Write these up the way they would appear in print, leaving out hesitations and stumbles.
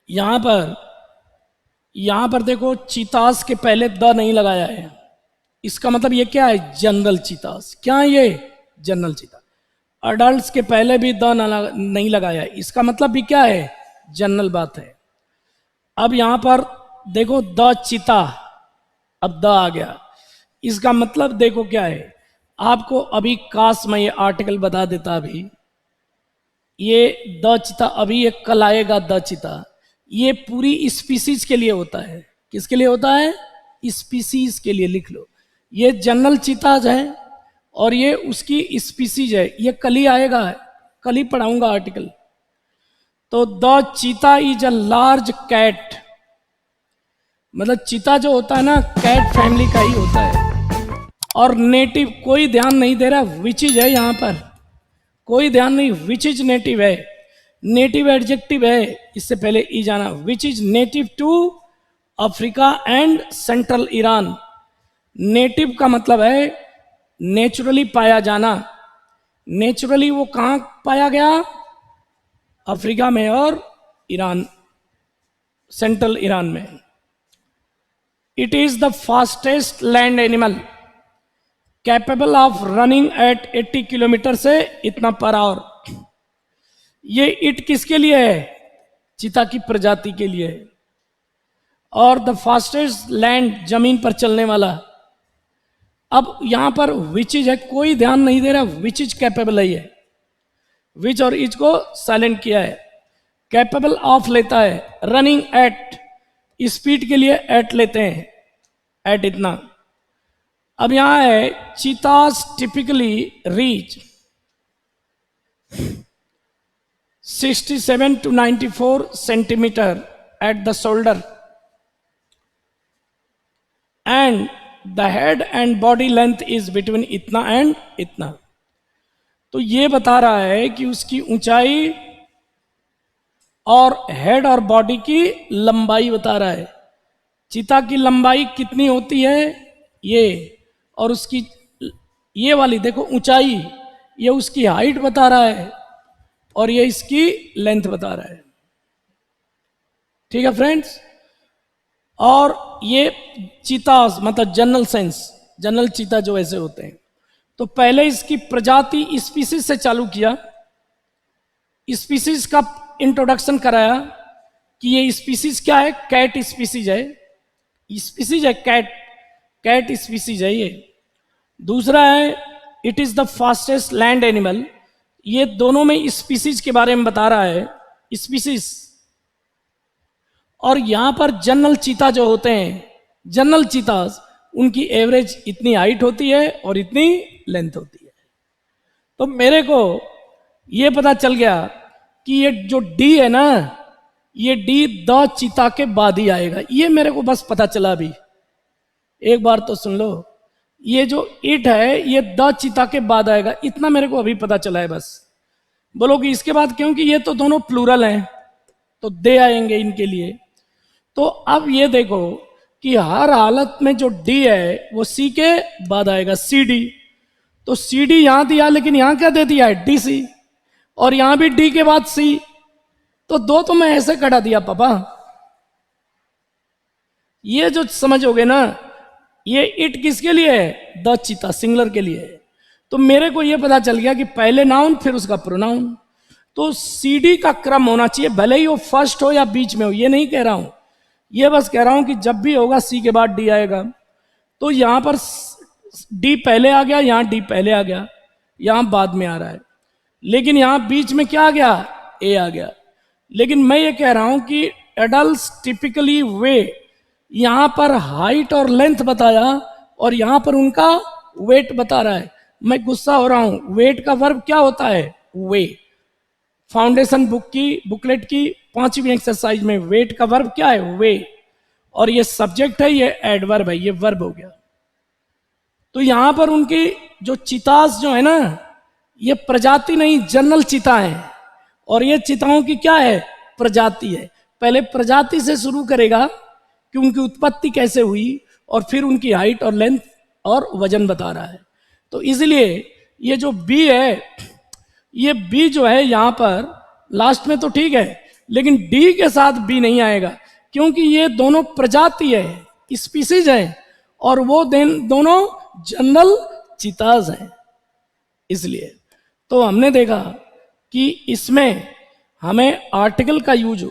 यहां पर देखो, चीतास के पहले द नहीं लगाया है। इसका मतलब ये क्या है? जनरल चीतास। क्या है ये? जनरल चीता। अडल्ट के पहले भी द नहीं लगाया है, इसका मतलब भी क्या है? जनरल बात है। अब यहां पर देखो, द चीता, अब द आ गया, इसका मतलब देखो क्या है। आपको अभी काश मैं ये आर्टिकल बता देता। अभी ये द चिता, अभी ये कल आएगा द चिता, ये पूरी स्पीसीज के लिए होता है। किसके लिए होता है? स्पीसीज के लिए। लिख लो, ये जनरल चीताज है और ये उसकी स्पीसीज है। ये कल ही आएगा, कल ही पढ़ाऊंगा आर्टिकल। तो द चीता इज अ लार्ज कैट, मतलब चीता जो होता है ना, कैट फैमिली का ही होता है। और नेटिव, कोई ध्यान नहीं दे रहा विच इज है, यहां पर कोई ध्यान नहीं। विच इज नेटिव है, नेटिव एडजेक्टिव है, इससे पहले ई जाना। Which is native to Africa and central Iran. Native का मतलब है नेचुरली पाया जाना। नेचुरली वो कहां पाया गया? अफ्रीका में और ईरान, सेंट्रल ईरान में। It is the fastest land animal capable of running at 80 kilometre से इतना पर आवर। ये इट किसके लिए है? चीता की प्रजाति के लिए है। और द फास्टेस्ट लैंड, जमीन पर चलने वाला। अब यहां पर विच इज है, कोई ध्यान नहीं दे रहा विच इज कैपेबल है। ये विच और इज को साइलेंट किया है। कैपेबल ऑफ लेता है, रनिंग एट, स्पीड के लिए एट लेते हैं, एट इतना। अब यहां है चीतास typically reach 67 to 94 centimetre at the shoulder and the head and body length is between इतना एंड इतना। तो ये बता रहा है कि उसकी ऊंचाई और हेड और बॉडी की लंबाई बता रहा है। चीता की लंबाई कितनी होती है ये, और उसकी ये वाली देखो ऊंचाई, ये उसकी हाइट बता रहा है और ये इसकी लेंथ बता रहा है। ठीक है फ्रेंड्स। और ये चीतास मतलब जनरल सेंस, जनरल चीता जो ऐसे होते हैं। तो पहले इसकी प्रजाति स्पीसीज से चालू किया, स्पीसीज का इंट्रोडक्शन कराया कि ये स्पीसीज क्या है? कैट स्पीसीज है, स्पीसीज है कैट, कैट स्पीसीज है ये। दूसरा है it is the fastest land animal, ये दोनों में स्पीसीज के बारे में बता रहा है, स्पीसीज। और यहां पर जनरल चीता जो होते हैं, जनरल चीतास, उनकी एवरेज इतनी हाइट होती है और इतनी लेंथ होती है। तो मेरे को ये पता चल गया कि ये जो डी है ना, ये डी द चीता के बाद ही आएगा। ये मेरे को बस पता चला अभी, एक बार तो सुन लो। ये जो इट है ये द चीता के बाद आएगा, इतना मेरे को अभी पता चला है बस। बोलो कि इसके बाद, क्योंकि ये तो दोनों प्लूरल हैं तो दे आएंगे इनके लिए। तो अब ये देखो कि हर हालत में जो डी है वो सी के बाद आएगा, सी डी। तो सी डी यहां दिया, लेकिन यहां क्या दे दिया है? D C. और यहां भी डी के बाद सी, तो दो तो मैं ऐसे कटा दिया पापा। ये जो समझोगे ना, ये इट किसके लिए है? द चीता, सिंगुलर के लिए है। तो मेरे को ये पता चल गया कि पहले नाउन फिर उसका प्रोनाउन। तो सीडी का क्रम होना चाहिए, भले ही वो फर्स्ट हो या बीच में हो, ये नहीं कह रहा हूं, ये बस कह रहा हूं कि जब भी होगा सी के बाद डी आएगा। तो यहां पर डी पहले आ गया, यहां डी पहले आ गया, यहां बाद में आ रहा है, लेकिन यहां बीच में क्या आ गया? ए आ गया। लेकिन मैं ये कह रहा हूं कि एडल्ट टिपिकली वे, यहां पर हाइट और लेंथ बताया और यहां पर उनका वेट बता रहा है। मैं गुस्सा हो रहा हूं, वेट का वर्ब क्या होता है? वे। फाउंडेशन बुकलेट की 5वीं एक्सरसाइज में वेट का वर्ब क्या है? वे। और ये सब्जेक्ट है, ये एडवर्ब है, ये वर्ब हो गया। तो यहां पर उनकी जो चीतास जो है ना, ये प्रजाति नहीं, जनरल चीता है। और ये चीताओं की क्या है? प्रजाति है। पहले प्रजाति से शुरू करेगा कि उनकी उत्पत्ति कैसे हुई, और फिर उनकी हाइट और लेंथ और वजन बता रहा है। तो इसलिए ये जो बी है, ये बी जो है यहां पर लास्ट में तो ठीक है, लेकिन डी के साथ बी नहीं आएगा, क्योंकि ये दोनों प्रजाति है, स्पीसीज है, और वो दोनों जनरल चीताज हैं। इसलिए तो हमने देखा कि इसमें हमें आर्टिकल का यूज,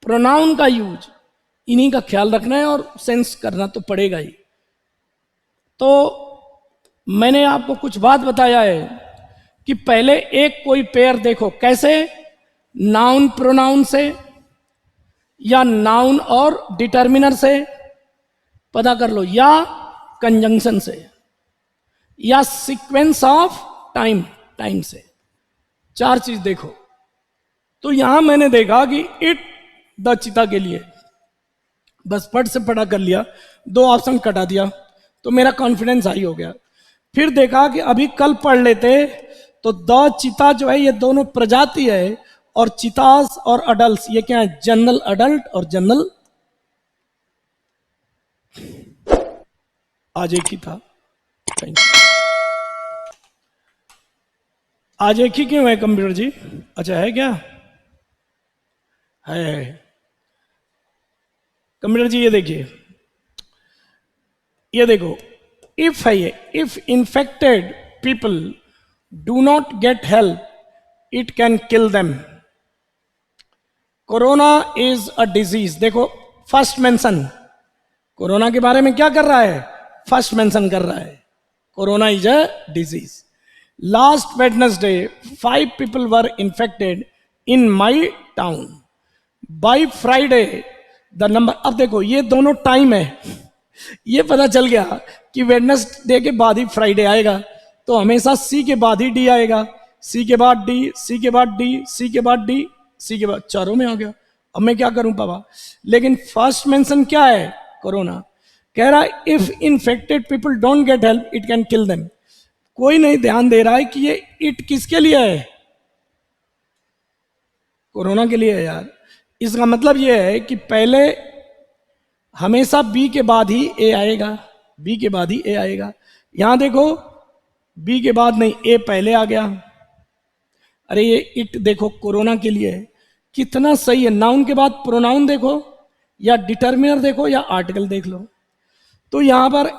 प्रोनाउन का यूज, इन्हीं का ख्याल रखना है और सेंस करना तो पड़ेगा ही। तो मैंने आपको कुछ बात बताया है कि पहले एक कोई पेयर देखो, कैसे, नाउन प्रोनाउन से, या नाउन और डिटर्मिनर से पता कर लो, या कंजंक्शन से, या सीक्वेंस ऑफ टाइम, टाइम से। चार चीज देखो। तो यहां मैंने देखा कि इट द चिता के लिए बस पट से पढ़ा कर लिया, दो ऑप्शन कटा दिया, तो मेरा कॉन्फिडेंस हाई हो गया। फिर देखा कि अभी कल पढ़ लेते तो द चिता जो है ये दोनों प्रजाति है, और चितास और अडल्ट ये क्या है, जनरल अडल्ट और जनरल। आज एक ही था, आज एक ही क्यों है कंप्यूटर जी? अच्छा है क्या? है कंप्यूटर जी, ये देखिए, ये देखो, इफ है ये, if infected people do not get help it can kill them. Corona is a disease, देखो फर्स्ट मेंशन, कोरोना के बारे में क्या कर रहा है, फर्स्ट मेंशन कर रहा है, corona is a disease. Last Wednesday 5 people were infected in my town. By Friday the number, अब देखो ये दोनों टाइम है, ये पता चल गया कि वेडनेसडे के बाद ही फ्राइडे आएगा, तो हमेशा सी के बाद ही डी आएगा, सी के बाद डी, सी के बाद डी, सी के बाद डी, सी के बाद, चारों में आ गया। अब मैं क्या करूं पापा? लेकिन फर्स्ट मेंशन क्या है, कोरोना। कह रहा है if infected people don't get help it can kill them. कोई नहीं ध्यान दे रहा है कि ये इट किसके लिए है, कोरोना के लिए है यार। इसका मतलब ये है कि पहले हमेशा बी के बाद ही ए आएगा, बी के बाद ही ए आएगा। यहां देखो बी के बाद नहीं, ए पहले आ गया। अरे ये इट देखो कोरोना के लिए है, कितना सही है। नाउन के बाद प्रोनाउन देखो, या डिटर्मिनर देखो, या आर्टिकल देख लो। तो यहां पर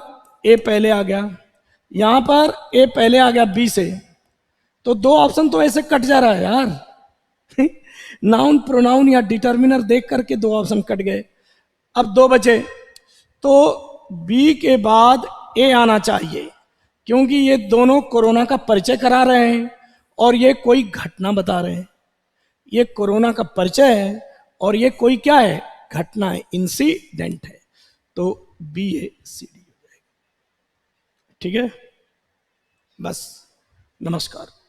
ए पहले आ गया, यहां पर ए पहले आ गया बी से, तो दो ऑप्शन तो ऐसे कट जा रहा है यार। नाउन प्रोनाउन या डिटर्मिनर देख करके दो ऑप्शन कट गए। अब दो बचे, तो बी के बाद ए आना चाहिए, क्योंकि ये दोनों कोरोना का परिचय करा रहे हैं और ये कोई घटना बता रहे हैं। ये कोरोना का परिचय है और ये कोई क्या है, घटना है, इंसिडेंट है। तो बी ए सी डी हो जाएगा। ठीक है, बस, नमस्कार।